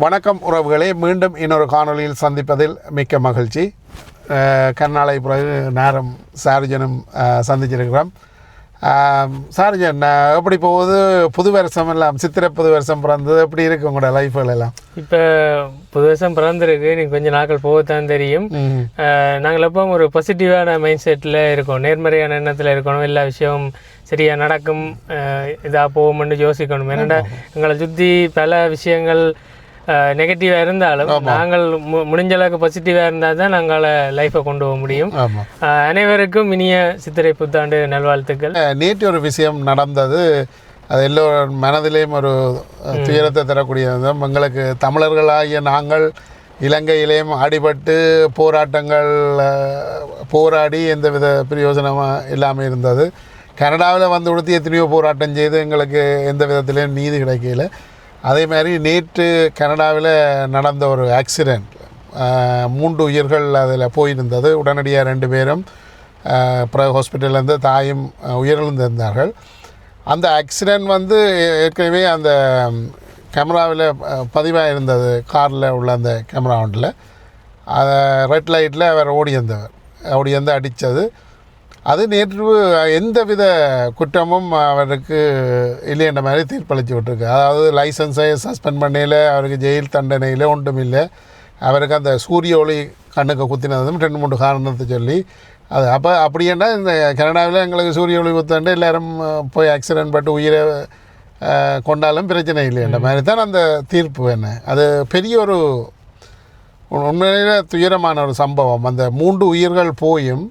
வணக்கம் உறவுகளே, மீண்டும் இன்னொரு காணொலியில் சந்திப்பதில் மிக்க மகிழ்ச்சி. கர்நாளை பிறகு நேரம் சார்ஜனும் சந்திச்சிருக்கிறோம். சார்ஜன், எப்படி போகுது? புது வருஷம் எல்லாம், சித்திரை புது வருஷம் பிறந்தது எப்படி இருக்குது உங்களோட லைஃப்கள் எல்லாம்? இப்போ புது வருஷம் பிறந்திருக்கு, நீங்கள் கொஞ்சம் நாட்கள் போகத்தான் தெரியும். நாங்கள் எப்போ ஒரு பாசிட்டிவான மைண்ட் செட்டில் இருக்கோம், நேர்மறையான எண்ணத்தில் இருக்கணும். எல்லா விஷயமும் சரியாக நடக்கும், இதாக போகும்னு யோசிக்கணும். என்னென்னா எங்களை சுற்றி பல விஷயங்கள் நெகட்டிவாக இருந்தாலும் நாங்கள் முடிஞ்ச அளவுக்கு பாசிட்டிவாக இருந்தால் தான் நாங்கள் லைஃப்பை கொண்டு போக முடியும். அனைவருக்கும் இனிய சித்திரை புத்தாண்டு நல்வாழ்த்துக்கள். நேற்று ஒரு விஷயம் நடந்தது, அது எல்லோரும் மனதிலேயும் ஒரு துயரத்தை தரக்கூடியது. எங்களுக்கு தமிழர்களாகிய நாங்கள் இலங்கையிலேயும் அடிபட்டு போராட்டங்கள் போராடி எந்தவித பிரயோஜனமாக இல்லாமல் இருந்தது. கனடாவில் வந்து உடுத்தி எத்தனையோ போராட்டம் செய்து எங்களுக்கு எந்த விதத்திலையும் நீதி கிடைக்கல. அதே மாதிரி நேற்று கனடாவில் நடந்த ஒரு ஆக்சிடெண்ட், 3 உயிர்கள் அதில் போயிருந்தது. உடனடியாக 2 பேரும் ஹாஸ்பிட்டல்லேருந்து தாயும் உயிரிழந்திருந்தார்கள். அந்த ஆக்சிடெண்ட் வந்து ஏற்கனவே அந்த கேமராவில் பதிவாக இருந்தது, காரில் உள்ள அந்த கேமரா ஒன்றில். அதை ரெட் லைட்டில் அவர் ஓடி வந்து அடித்தது. அது நேற்று எந்தவித குற்றமும் அவருக்கு இல்லைன்ற மாதிரி தீர்ப்பளித்து விட்டுருக்கு. அதாவது லைசன்ஸை சஸ்பெண்ட் பண்ணையில், அவருக்கு ஜெயில் தண்டனையில் ஒன்றும் இல்லை. அவருக்கு அந்த சூரிய ஒளி கண்ணுக்கு குத்தினதும் 2-3 காரணத்தை சொல்லி அது அப்படின்னா இந்த கனடாவில் எங்களுக்கு சூரிய ஒளி குத்தாண்டு எல்லோரும் போய் ஆக்சிடென்ட் பட்டு உயிரை கொண்டாலும் பிரச்சனை இல்லைன்ற மாதிரி தான் அந்த தீர்ப்பு. என்ன அது பெரிய ஒரு உண்மையிலே துயரமான ஒரு சம்பவம். அந்த 3 உயிர்கள் போயும்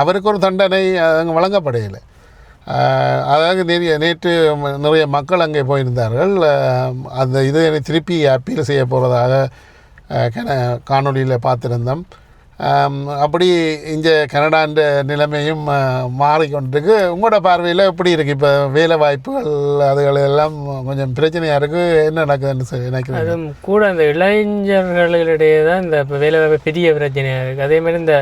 அவருக்கு ஒரு தண்டனை அங்கே வழங்கப்படையில்லை. அதாவது நேற்று நிறைய மக்கள் அங்கே போயிருந்தார்கள். அந்த இது திருப்பி அப்பீல் செய்ய போகிறதாக காணொலியில் பார்த்துருந்தோம். அப்படி இங்கே கனடான்ற நிலைமையும் மாறிக்கொண்டிருக்கு. உங்களோட பார்வையில் எப்படி இருக்குது இப்போ வேலை வாய்ப்புகள்? அதுகள் எல்லாம் கொஞ்சம் பிரச்சனையாக இருக்குது. என்ன நடக்குதுன்னு நினைக்கிறேன். அதுவும் கூட அந்த இளைஞர்களிடையே தான் இந்த வேலை வாய்ப்பு பெரிய பிரச்சனையாக இருக்குது. அதேமாதிரி இந்த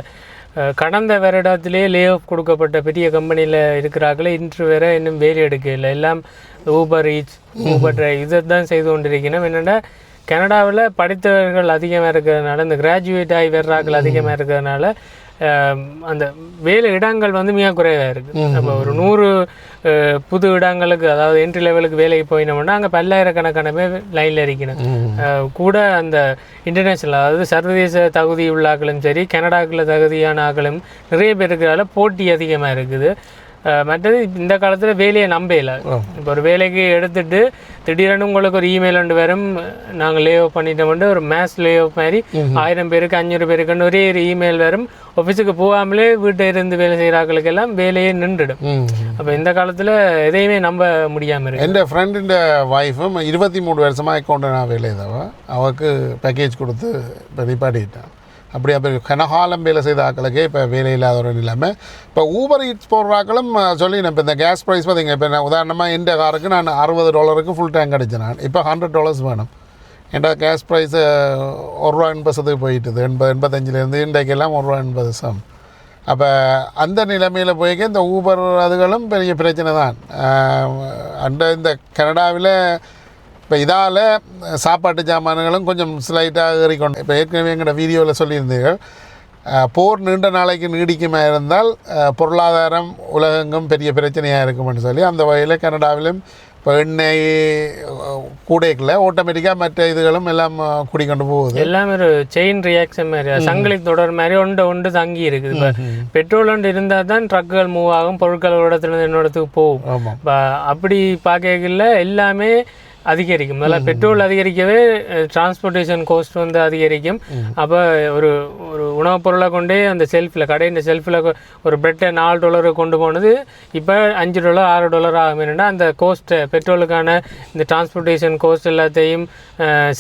கடந்த வருடத்திலேயே லே ஆஃப் கொடுக்கப்பட்ட பெரிய கம்பெனியில் இருக்கிறார்களே இன்று வேற இன்னும் வேலை எடுக்கல. எல்லாம் ஊபர் ஈட்ஸ், ஊபர் டிரைவ் இதை தான் செய்து கொண்டிருக்கணும். என்னென்னா கனடாவில் படித்தவர்கள் அதிகமாக இருக்கிறதுனால, இந்த கிராஜுவேட் ஆகி வர்றார்கள் அதிகமாக இருக்கிறதுனால அந்த வேலை இடங்கள் வந்து மிக குறைவாக இருக்குது. நம்ம ஒரு 100 புது இடங்களுக்கு, அதாவது என்ட்ரி லெவலுக்கு வேலைக்கு போயினோம்னா அங்கே பல்லாயிரக்கணக்கான பேர் லைனில் இருக்கணும். கூட அந்த இன்டர்நேஷ்னல், அதாவது சர்வதேச தகுதி உள்ள ஆக்களும் சரி, கனடாக்குள்ள தகுதியான ஆக்களும் நிறைய பேர் இருக்கிறதால போட்டி அதிகமாக இருக்குது. மற்றது இந்த காலத்தில் வேலையை நம்பல. இப்போ ஒரு வேலைக்கு எடுத்துட்டு திடீரென்னு உங்களுக்கு ஒரு இமெயில் ஒன்று வரும், நாங்கள் லே ஆஃப் பண்ணிட்டோம்ட்டு, ஒரு மேஸ் லே ஆஃப் மாதிரி 1000 பேருக்கு 500 பேருக்குன்னு ஒரே ஒரு இமெயில் வரும். ஆஃபீஸுக்கு போகாமலே வீட்டை இருந்து வேலை செய்கிறாக்களுக்கெல்லாம் வேலையே நின்றுடும். அப்போ இந்த காலத்தில் எதையுமே நம்ப முடியாமல் இருக்கு. என் ஃப்ரெண்டின் ஒய்ஃபும் 23 வருஷமாக அக்கௌண்ட் வேலை தான், அவருக்கு பேக்கேஜ் கொடுத்து இப்போ நிப்பாட்டிட்டான். அப்படி அப்படி கனகாலம் வேலை செய்த ஆக்களுக்கே இப்போ வேலை இல்லாத ஒரு நிலைமை. இப்போ ஊபர் ஈட்ஸ் போடுறாக்களும் சொல்லி இப்போ இந்த கேஸ் ப்ரைஸ் பார்த்திங்க. இப்போ நான் உதாரணமாக இந்த காருக்கு நான் $60 ஃபுல் டேங்க் அடித்தேன். நான் இப்போ $100 வேணும். என்ற கேஸ் ப்ரைஸு ₹1.80 போயிட்டுது. 85 இன்றைக்கெல்லாம் ₹1.80. அப்போ அந்த நிலைமையில் போய்க்க இந்த ஊபர் அதுகளும் பெரிய பிரச்சனை தான். இந்த கனடாவில் இப்போ இதால் சாப்பாட்டு சாமான்களும் கொஞ்சம் ஸ்லைட்டாக ஏறிக்கொண்டு, இப்போ ஏற்கனவே எங்களோட வீடியோவில் சொல்லியிருந்தீர்கள், போர் நீண்ட நாளைக்கு நீடிக்குமா இருந்தால் பொருளாதாரம் உலகெங்கும் பெரிய பிரச்சனையாக இருக்கும்னு சொல்லி அந்த வகையில் கனடாவிலும் இப்போ எண்ணெய் கூடைக்குள்ள ஆட்டோமேட்டிக்காக மற்ற இதுகளும் எல்லாம் கூடிக்கொண்டு போகுது. எல்லாம் ஒரு செயின் ரியாக்ஷன் மாதிரி, சங்கிலி தொடர் மாதிரி ஒன்று தங்கி இருக்குது. இப்போ பெட்ரோல் ஒன்று இருந்தால் தான் ட்ரக்குகள் மூவ் ஆகும், பொருட்கள் ஒரு இடத்துல இன்னொரு இடத்துக்கு போகும். அப்படி பார்க்கல எல்லாமே அதிகரிக்கும். முதல்ல பெட்ரோல் அதிகரிக்கவே டிரான்ஸ்போர்ட்டேஷன் கோஸ்ட் வந்து அதிகரிக்கும். அப்போ ஒரு உணவுப் பொருளை கொண்டே அந்த செல்ஃபில், கடையின் செல்ஃபில் ஒரு பிரெட்டை $4 கொண்டு போனது இப்போ $5 $6 ஆகும். என்னென்னா அந்த கோஸ்ட்டை, பெட்ரோலுக்கான இந்த டிரான்ஸ்போர்ட்டேஷன் கோஸ்ட் எல்லாத்தையும்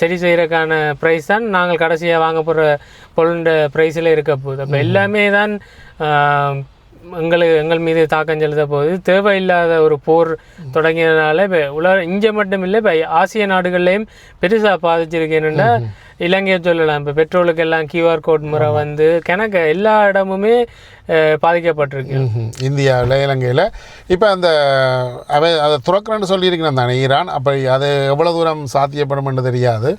சரி செய்கிறதுக்கான ப்ரைஸ் தான் நாங்கள் கடைசியாக வாங்க போகிற பொருளோட ப்ரைஸில் இருக்க போகுது. அப்போ எல்லாமே தான் எங்கள் மீது தாக்கம் செலுத்த போகுது. தேவையில்லாத ஒரு போர் தொடங்கியதுனால இப்போ இங்கே மட்டும் இல்லை, இப்போ ஆசிய நாடுகள்லேயும் பெருசாக பாதிச்சிருக்கேன்னுன்னா இலங்கையை சொல்லலாம். இப்போ பெட்ரோலுக்கு எல்லாம் QR கோட் முறை வந்து கணக்கு எல்லா இடமுமே பாதிக்கப்பட்டிருக்கு. இந்தியாவில், இலங்கையில். இப்போ அந்த அதை துறக்கிறேன்னு சொல்லியிருக்கிறேன் தானே ஈரான். அப்போ அது எவ்வளோ தூரம் சாத்தியப்படும் என்று தெரியாது.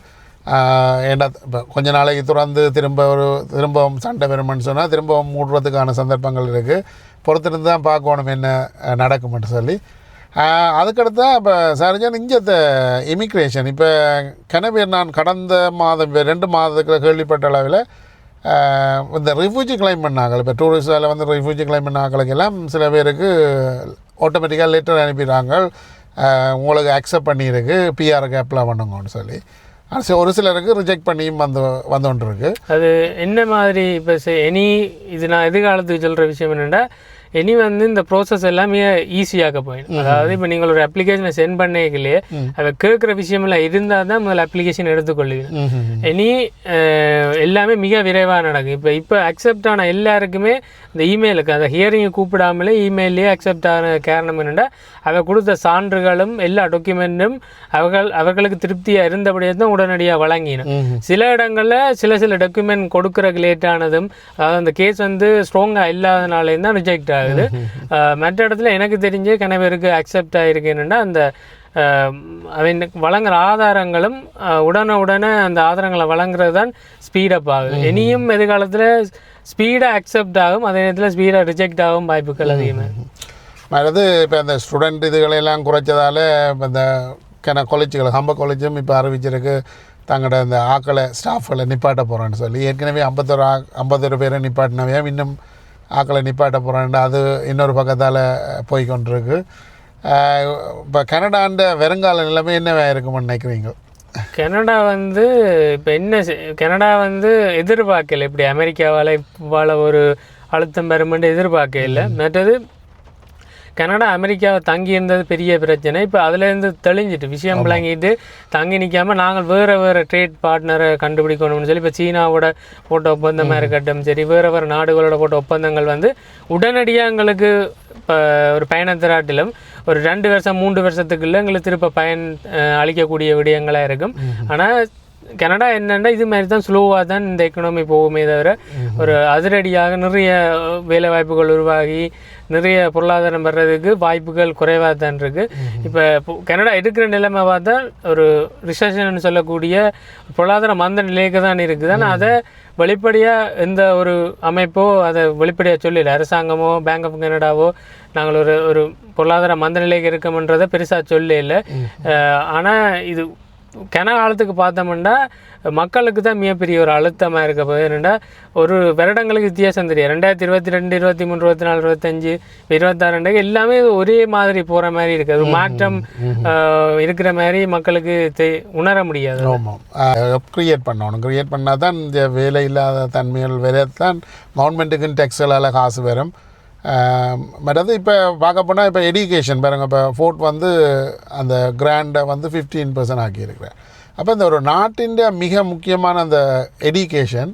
ஏன்னா இப்போ கொஞ்ச நாளைக்கு துறந்து திரும்பவும் சண்டை வருமென்னு சொன்னால் திரும்பவும் மூடுறதுக்கான சந்தர்ப்பங்கள் இருக்குது. பொறுத்திருந்து தான் பார்க்கணும் என்ன நடக்குமென்னு சொல்லி. அதுக்கடுத்து தான் இப்போ சர்ஜன் இஞ்சத்த இமிக்ரேஷன் இப்போ கனவேர் நான் கடந்த மாதம் 2 மாதத்துக்கு கேள்விப்பட்ட அளவில் இந்த ரிஃப்யூஜி கிளைம் பண்ணாங்க. இப்போ டூரிஸ்டில் வந்து ரிஃப்யூஜி கிளைம் பண்ணாங்களுக்கெல்லாம் சில பேருக்கு ஆட்டோமேட்டிக்காக லெட்டர் அனுப்பிடுறாங்க, உங்களுக்கு அக்செப்ட் பண்ணியிருக்கு, பிஆருக்கு அப்ளை பண்ணுங்கன்னு சொல்லி. ஒரு சிலருக்கு ரிஜெக்ட் பண்ணியும் வந்துருக்கு. அது என்ன மாதிரி இப்போ இது நான் எதிர்காலத்துக்கு சொல்கிற விஷயம் என்னென்னா, இனி வந்து இந்த ப்ரோசஸ் எல்லாமே ஈஸியாக போயிடும். அதாவது இப்போ நீங்கள் ஒரு அப்ளிகேஷனை சென்ட் பண்ணிக்கலையே அதை கேட்குற விஷயமெல்லாம் இருந்தால் தான் முதல்ல அப்ளிகேஷன் எடுத்துக்கொள்ளுவீங்க. இனி எல்லாமே மிக விரைவாக நடக்கும். இப்போ அக்செப்ட் ஆன எல்லாருக்குமே இந்த இமெயிலுக்கு அந்த ஹியரிங்கை கூப்பிடாமலே இமெயிலே அக்செப்ட் ஆன காரணம் என்னென்னா, அவ கொடுத்த சான்றுகளும் எல்லா டாக்குமெண்ட்டும் அவர்களுக்கு திருப்தியாக இருந்தபடியே தான் உடனடியாக வழங்கினோம். சில இடங்களில் சில டாக்குமெண்ட் கொடுக்குறக்கு லேட் ஆனதும், அதாவது அந்த கேஸ் வந்து ஸ்ட்ராங்காக இல்லாதனாலே தான் ரிஜெக்ட் ஆகுது. மற்ற இடத்துல எனக்கு தெரிஞ்சு கணவருக்கு அக்செப்ட் ஆகிருக்கு என்னென்னா, அந்த அவனுக்கு வழங்குற ஆதாரங்களும் உடனே அந்த ஆதாரங்களை வழங்குறது தான் ஸ்பீடப் ஆகுது. இனியும் எதிர்காலத்தில் ஸ்பீடாக அக்செப்ட் ஆகும், அதே நேரத்தில் ஸ்பீடாக ரிஜெக்ட் ஆகும் வாய்ப்புகள் அதிகமாக. அதாவது இப்போ இந்த ஸ்டூடெண்ட் இதுகளெல்லாம் குறைச்சதால் இப்போ இந்த காலேஜுகள் ஹம்ப காலேஜும் இப்போ அறிவிச்சிருக்கு தங்களோட இந்த ஆக்களை ஸ்டாஃப்களை நிப்பாட்ட போகிறேன்னு சொல்லி. ஏற்கனவே 51 பேரை நிப்பாட்டினவே இன்னும் ஆக்களை நிப்பாட்ட போகிறேன்னு அது இன்னொரு பக்கத்தால் போய்கொண்டிருக்கு. இப்போ கனடாண்ட வருங்கால நிலைமை என்னவாக இருக்குமென்னு நினைக்கிறீங்க? கனடா வந்து இப்போ கனடா வந்து எதிர்பார்க்கல இப்படி அமெரிக்காவால் ஒரு அழுத்தம் பெறுமென்று எதிர்பார்க்கல. மற்றது கனடா அமெரிக்காவை தங்கி இருந்தது பெரிய பிரச்சனை. இப்போ அதுலேருந்து தெளிஞ்சிட்டு விஷயம் விளங்கிட்டு தங்கி நிற்காமல் நாங்கள் வேறு ட்ரேட் பார்ட்னரை கண்டுபிடிக்கணும்னு சொல்லி இப்போ சீனாவோட போட்ட ஒப்பந்தமாக இருக்கட்டும் சரி, வேறு நாடுகளோட போட்ட ஒப்பந்தங்கள் வந்து உடனடியாக எங்களுக்கு இப்போ ஒரு பயணத்திராட்டிலும் ஒரு 2 வருஷம் 3 வருஷத்துக்குள்ளே எங்களுக்கு திருப்ப பயன் அளிக்கக்கூடிய விடயங்களாக இருக்கும். ஆனால் கனடா என்னென்னா இது மாதிரி தான் ஸ்லோவாக தான் இந்த எக்கனாமி போகுமே தவிர ஒரு அதிரடியாக நிறைய வேலை வாய்ப்புகள் உருவாகி நிறைய பொருளாதாரம் வர்றதுக்கு வாய்ப்புகள் குறைவாக தான் இருக்குது. இப்போ கனடா இருக்கிற நிலைமை பார்த்தா ஒரு ரிசெஷன் சொல்லக்கூடிய பொருளாதார மந்த நிலைக்கு தான் இருக்குது. ஆனால் அதை வெளிப்படையாக எந்த ஒரு அமைப்போ அதை வெளிப்படையாக சொல்லல. அரசாங்கமோ பேங்க் ஆஃப் கனடாவோ நாங்கள் ஒரு பொருளாதார மந்த நிலைக்கு இருக்கோம்ன்றதை பெருசாக சொல்லல. ஆனால் இது காலத்துக்கு பார்த்தோம்னா மக்களுக்கு தான் மிகப்பெரிய ஒரு அழுத்தமாக இருக்க போது. என்னென்னா ஒரு வருடங்களுக்கு வித்தியாசம் தெரியும். 2022, 23, 24, 25, 26 எல்லாமே ஒரே மாதிரி போகிற மாதிரி இருக்குது. ஒரு மாற்றம் இருக்கிற மாதிரி மக்களுக்கு உணர முடியாது. ஆமாம், க்ரியேட் பண்ணால் தான் இந்த வேலை இல்லாத தன்மைகள் வேலை தான் கவர்மெண்ட்டுக்குன்னு டெக்ஸ்களால் காசு வரும். மற்றது இப்போ பார்க்க போனால் இப்போ எஜுகேஷன் பாருங்கள். இப்போ ஃபோர்ட் வந்து அந்த கிராண்டை வந்து 15% ஆக்கியிருக்கிறேன். அப்போ இந்த ஒரு நாட்டின் மிக முக்கியமான அந்த எஜுகேஷன்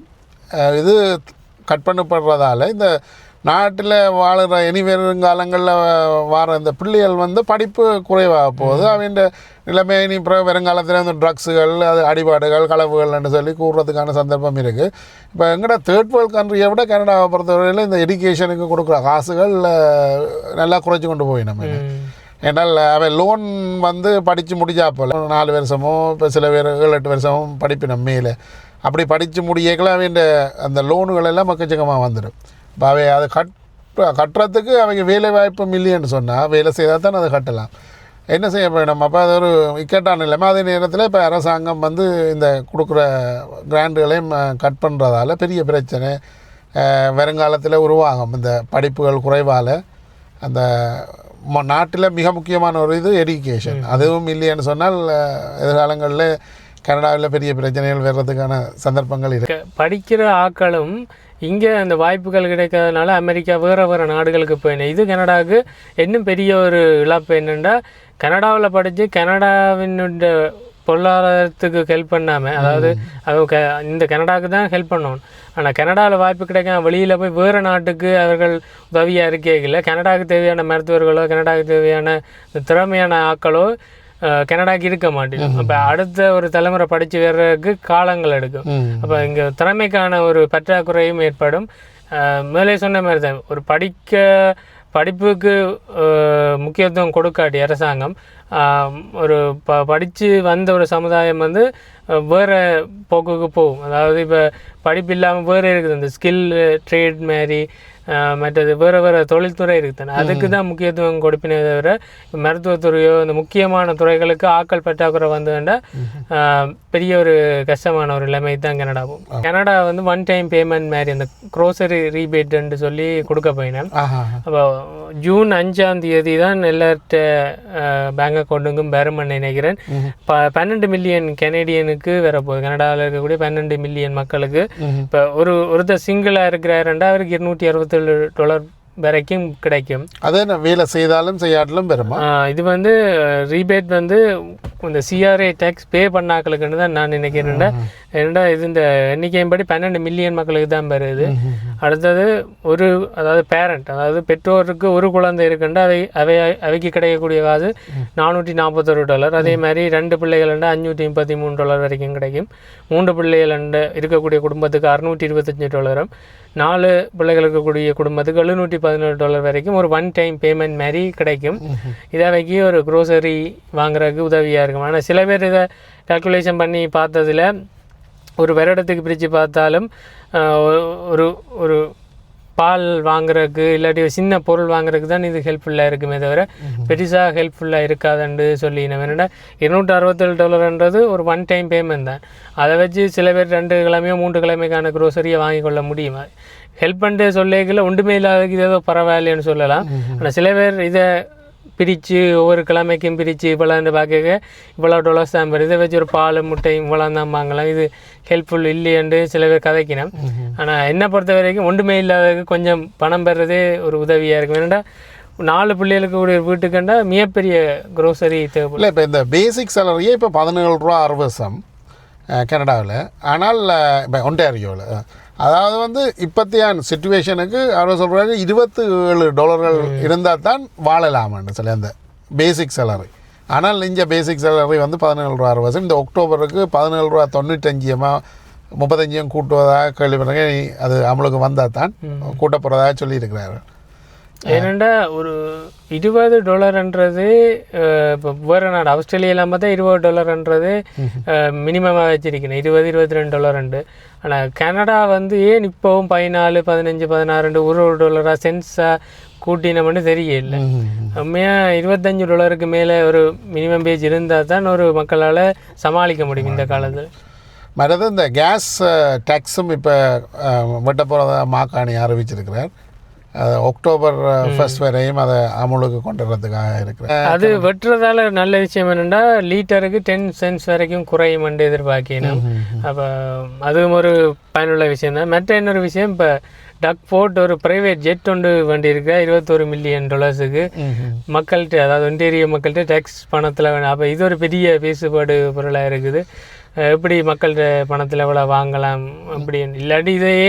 இது கட் பண்ணப்படுறதால இந்த நாட்டில் வாழ்கிற இனி வருங்காலங்களில் வர இந்த பிள்ளைகள் வந்து படிப்பு குறைவாக போகுது. அவங்க நிலைமை இனி பிறகு வருங்காலத்தில் வந்து ட்ரக்ஸுகள், அது அடிபாடுகள், களவுகள்னு சொல்லி கூடுறதுக்கான சந்தர்ப்பம் இருக்குது. இப்போ எங்கட தேர்ட் வேர்ல்டு கண்ட்ரியை விட கனடாவை பொறுத்தவரையில் இந்த எஜுகேஷனுக்கு கொடுக்குற காசுகள் நல்லா குறைச்சி கொண்டு போய் நம்ம. ஏன்னால் அவன் லோன் வந்து படித்து முடிஞ்சா போல் 4 வருஷமோ இப்போ சில பேர் 7-8 வருஷமும் படிப்பினம் மேலே அப்படி படித்து முடியக்கல அவங்க அந்த லோனுகள் எல்லாம் மக்கச்சக்கமாக வந்துடும். இப்போ அவை அதை கட்டுறதுக்கு அவங்க வேலை வாய்ப்பு இல்லைன்னு சொன்னால் வேலை செய்தால் தான் அதை கட்டலாம். என்ன செய்ய போயிடும்? அப்போ அது ஒரு இக்கட்டான நிலைமை. அதே நேரத்தில் இப்போ அரசாங்கம் வந்து இந்த கொடுக்குற கிராண்டுகளையும் கட் பண்ணுறதால பெரிய பிரச்சனை வருங்காலத்தில் உருவாகும். இந்த படிப்புகள் குறைவால் அந்த நாட்டில் மிக முக்கியமான ஒரு இது எஜுகேஷன், அதுவும் இல்லைன்னு சொன்னால் எதிர்காலங்களில் கனடாவில் பெரிய பிரச்சனைகள் வர்றதுக்கான சந்தர்ப்பங்கள் இருக்கு. படிக்கிற ஆக்களும் இங்கே அந்த வாய்ப்புகள் கிடைக்காதனால அமெரிக்கா வேறு நாடுகளுக்கு போயினேன். இது கனடாவுக்கு இன்னும் பெரிய ஒரு இழப்பு. என்னென்னா கனடாவில் படித்து கனடாவினுடைய பொருளாதாரத்துக்கு ஹெல்ப் பண்ணாமல், அதாவது அவங்க இந்த கனடாவுக்கு தான் ஹெல்ப் பண்ணணும். ஆனால் கனடாவில் வாய்ப்பு கிடைக்காம வெளியில் போய் வேறு நாட்டுக்கு அவர்கள் உதவியாக இருக்கே. கனடாவுக்கு தேவையான மருத்துவர்களோ கனடாவுக்கு தேவையான திறமையான ஆக்களோ கனடாக்கு இருக்க மாட்டேங்குது. அப்போ அடுத்த ஒரு தலைமுறை படித்து வர்றதுக்கு காலங்கள் எடுக்கும். அப்போ இங்கே திறமைக்கான ஒரு பற்றாக்குறையும் ஏற்படும். மேலே சொன்ன மாதிரி தான் ஒரு படிப்புக்கு முக்கியத்துவம் கொடுக்காட்டி அரசாங்கம் ஒரு படித்து வந்த ஒரு சமுதாயம் வந்து வேறு போக்குக்கு போகும். அதாவது இப்போ படிப்பு இல்லாமல் வேறு இருக்குது, அந்த ஸ்கில் ட்ரேட் மாதிரி மற்றது வேறு தொழில்துறை இருக்குது. அதுக்கு தான் முக்கியத்துவம் கொடுப்பினே தவிர மருத்துவத்துறையோ இந்த முக்கியமான துறைகளுக்கு ஆட்கள் பற்றாக்குறை வந்ததுன்னா பெரிய ஒரு கஷ்டமான ஒரு நிலைமை தான் கனடா போகும். கனடா வந்து ஒன் டைம் பேமெண்ட் மாதிரி அந்த க்ரோசரி ரீபேட்ன்னு சொல்லி கொடுக்க போயினேன். அப்போ ஜூன் 5 தான் எல்லார்ட்ட பேங்க் அக்கௌண்ட்டுக்கும் பெறும்னு நினைக்கிறேன். 12 மில்லியன் கனேடியனுக்கு வரப்போகுது. கனடாவில் இருக்கக்கூடிய 12 மில்லியன் மக்களுக்கு இப்போ ஒருத்தர் சிங்கிளாக இருக்கிறாருண்டா அவருக்கு $267 வரைக்கும் கிடைக்கும். அதே வேலை செய்தாலும் செய்யாட்டிலும் பெறுமா? இது வந்து ரீபேட் வந்து இந்த சிஆர்ஏ டேக்ஸ் பே பண்ணாக்களுக்குன்னு தான் நான் நினைக்கிறேன்டா. ஏன்னா இது இந்த எண்ணிக்கையின்படி 12 மில்லியன் மக்களுக்கு தான் பெறுது. அடுத்தது அதாவது பேரண்ட், அதாவது பெற்றோருக்கு ஒரு குழந்தை இருக்குண்டா அவைக்கு கிடைக்கக்கூடிய காசு $441. அதே மாதிரி 2 பிள்ளைகள்ண்டா $533 வரைக்கும் கிடைக்கும். 3 பிள்ளைகள் இருக்கக்கூடிய குடும்பத்துக்கு $625, 4 பிள்ளைகள் இருக்கக்கூடிய குடும்பத்துக்கு $717 வரைக்கும் ஒரு ஒன் டைம் பேமெண்ட் மாதிரி கிடைக்கும். இதை வைக்கி ஒரு க்ரோசரி வாங்குறதுக்கு உதவியாக இருக்கும். ஆனால் சில பேர் இதை கால்குலேஷன் பண்ணி பார்த்ததில் ஒரு வருடத்துக்கு பிரித்து பார்த்தாலும் ஒரு பால் வாங்குறதுக்கு இல்லாட்டி சின்ன பொருள் வாங்குறதுக்கு தான் இது ஹெல்ப்ஃபுல்லாக இருக்குமே தவிர பெருசாக ஹெல்ப்ஃபுல்லாக இருக்காதுன்னு சொல்லி நம்ம என்னென்னா $267 ஒரு ஒன் டைம் பேமெண்ட் தான். அதை வச்சு சில பேர் 2 கிழமையோ 3 கிழமைக்கான க்ரோசரியை வாங்கி கொள்ள முடியுமா? ஹெல்ப் பண்ணிட்டு சொல்லிக்கல ஒன்றுமே இல்லாததுக்கு இது ஏதோ பரவாயில்லைன்னு சொல்லலாம். ஆனால் சில பேர் இதை பிரித்து ஒவ்வொரு கிழமைக்கும் பிரித்து இவ்வளோன்னு பார்க்க இவ்வளோ $1 தான் பெறும். இதை வச்சு ஒரு பால் முட்டையும் இவ்வளோ தான் வாங்கலாம். இது ஹெல்ப்ஃபுல் இல்லையென்று சில பேர் கதைக்கணும். ஆனால் என்னை பொறுத்த வரைக்கும் ஒன்றுமே இல்லாததுக்கு கொஞ்சம் பணம் பெறுறதே ஒரு உதவியாக இருக்கும். ஏன்னா 4 பிள்ளைகளுக்கு ஒரு வீட்டுக்குண்டா மிகப்பெரிய க்ரோசரி தேவைப்படும். இல்லை, இப்போ இந்த பேசிக் சேலரியே இப்போ $17.60 கனடாவில். ஆனால் இப்போ ஒன்டாரியோவில் அதாவது வந்து இப்போத்தியான சிச்சுவேஷனுக்கு அவர் சொல்கிறாரு $27 இருந்தால் தான் வாழலாமான்னு சொல்லி அந்த பேசிக் சேலரி. ஆனால் இங்கே பேசிக் சேலரி வந்து $17.60. இந்த அக்டோபருக்கு $17.95 35 கூட்டுவதாக கேள்விப்படுறேன். அது அமலுக்கு வந்தால் தான் கூட்ட போகிறதாக சொல்லியிருக்கிறாரு. ஏனெண்டா ஒரு $20 இப்போ வேறு நாடு ஆஸ்திரேலியாவில் பார்த்தா $20 மினிமமாக வச்சிருக்கணும், $22 ஆனால் கனடா வந்து ஏன் இப்போவும் 14, 15, 16 $1 சென்ஸாக கூட்டினோம்னு தெரியல. உண்மையாக $25 மேலே ஒரு மினிமம் பேஜ் இருந்தால் தான் ஒரு மக்களால் சமாளிக்க முடியும் இந்த காலத்தில். மற்றது இந்த கேஸ் டேக்ஸும் இப்போ வெட்ட போகிறதா மாகாணி அறிவிச்சிருக்கிறார். அக்டோபர் 1 வரையும் அதை அமலுக்கு கொண்டு வரதுக்காக இருக்கிறேன். அது வெட்டுறதால நல்ல விஷயம் என்னென்னா லிட்டருக்கு 10 சென்ட்ஸ் வரைக்கும் குறையும் என்று எதிர்பார்க்கணும். அப்போ அதுவும் ஒரு பயனுள்ள விஷயம் தான். மற்ற இன்னொரு விஷயம், இப்போ டக் ஃபோர்ட் ஒரு ப்ரைவேட் ஜெட் ஒன்று வண்டி இருக்கிற $21 மில்லியன் மக்கள்கிட்ட, அதாவது ஒன்டேரியோ மக்கள்கிட்ட டேக்ஸ் பணத்தில் வேணும். அப்போ இது ஒரு பெரிய பேசுபாடு பொருளாக இருக்குது. எப்படி மக்கள்கிட்ட பணத்தில் எவ்வளோ வாங்கலாம் அப்படின்னு. இல்லாட்டி இதையே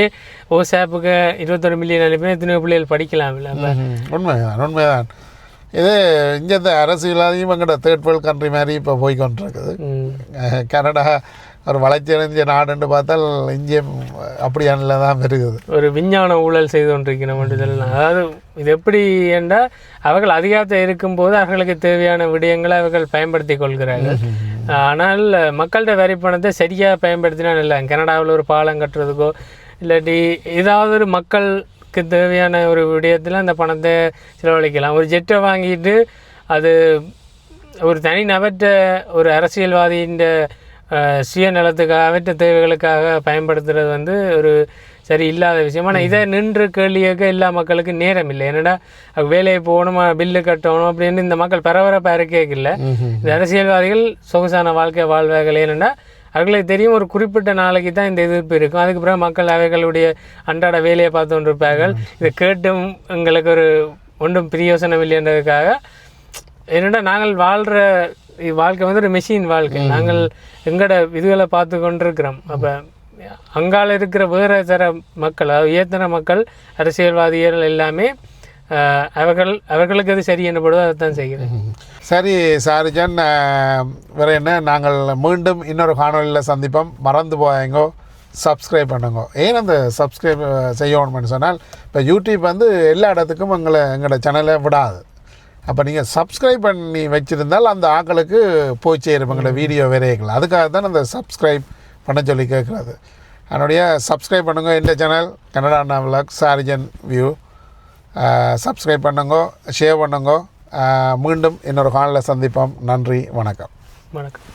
ஓசாப்புக்கு $21 மில்லியன் அனுப்பினா எத்தனை பிள்ளைகள் படிக்கலாம் இல்லை? உண்மைதான். இது இங்கே இந்த அரசியலாதையும் எங்கள்கிட்ட தேர்ட் வேர்ல்ட் கண்ட்ரி மாதிரி இப்போ போய் கொண்டிருக்குது. கனடா ஒரு வளர்ச்சியடைஞ்ச நாடுன்னு பார்த்தால் இங்கே அப்படியானில் தான் இருக்குது. ஒரு விஞ்ஞான ஊழல் செய்து கொண்டிருக்கணும் இதெல்லாம். அதாவது இது எப்படி என்றால் அவர்கள் அதிகாரத்தில் இருக்கும்போது அவர்களுக்கு தேவையான விடயங்களை அவர்கள் பயன்படுத்தி கொள்கிறார்கள். ஆனால் மக்கள்கிட்ட வரி பணத்தை சரியாக பயன்படுத்தினா இல்லை. கனடாவில் ஒரு பாலம் கட்டுறதுக்கோ இல்லாட்டி ஏதாவது ஒரு மக்களுக்கு தேவையான ஒரு விடயத்தில் அந்த பணத்தை செலவழிக்கலாம். ஒரு ஜெட்டை வாங்கிட்டு அது ஒரு தனி நபர்கிட்ட ஒரு அரசியல்வாதியின் சுயநலத்துக்காக அவற்ற தேவைகளுக்காக பயன்படுத்துறது வந்து ஒரு சரி இல்லாத விஷயம். ஆனால் இதை நின்று கேள்வியாக எல்லா மக்களுக்கு நேரம் இல்லை. என்னடா வேலையை போகணும், பில்லு கட்டணும் அப்படின்னு இந்த மக்கள் பரபரப்பாக இருக்கேக்கில்லை. இந்த அரசியல்வாதிகள் சொகுசான வாழ்க்கை வாழ்வார்கள். ஏன்னா அவர்களுக்கு தெரியும் ஒரு குறிப்பிட்ட நாளைக்கு தான் இந்த எதிர்ப்பு இருக்கும். அதுக்கு பிறகு மக்கள் அவைகளுடைய அன்றாட வேலையை பார்த்து கொண்டிருப்பார்கள். இதை கேட்டும் எங்களுக்கு ஒரு ஒன்றும் பிரயோசனம் இல்லைன்றதுக்காக என்னடா நாங்கள் வாழ்கிற வாழ்க்கை வந்து ஒரு மெஷின் வாழ்க்கை. நாங்கள் எங்களோட இதுகளை பார்த்து கொண்டிருக்கிறோம். அப்போ அங்கால இருக்கிற வேறு தர மக்கள், அதாவது உயர்தர மக்கள், அரசியல்வாதிகள் எல்லாமே அவர்களுக்கு அது சரி என்னப்படுதோ அதை தான் செய்கிறேன். சரி சாரிஜன், வேறு என்ன, நாங்கள் மீண்டும் இன்னொரு காணொலியில் சந்திப்போம். மறந்து போயங்கோ சப்ஸ்கிரைப் பண்ணுங்க. ஏன் அந்த சப்ஸ்கிரைப் செய்யணும்னு சொன்னால் இப்போ யூடியூப் வந்து எல்லா இடத்துக்கும் எங்களோட சேனலை விடாது. அப்போ நீங்கள் சப்ஸ்கிரைப் பண்ணி வச்சுருந்தால் அந்த ஆக்களுக்கு போய் சேரும் எங்களோட வீடியோ வரையக்கலாம். அதுக்காக தான் அந்த சப்ஸ்கிரைப் பண்ண சொல்லி கேட்குறது. அதனுடைய சப்ஸ்கிரைப் பண்ணுங்க இந்த சேனல் கனடா அண்ணா விலாக் சாரிஜன் வியூ. சப்ஸ்கிரைப் பண்ணுங்க, ஷேர் பண்ணுங்க. மீண்டும் இன்னொரு காலில் சந்திப்போம். நன்றி, வணக்கம். வணக்கம்.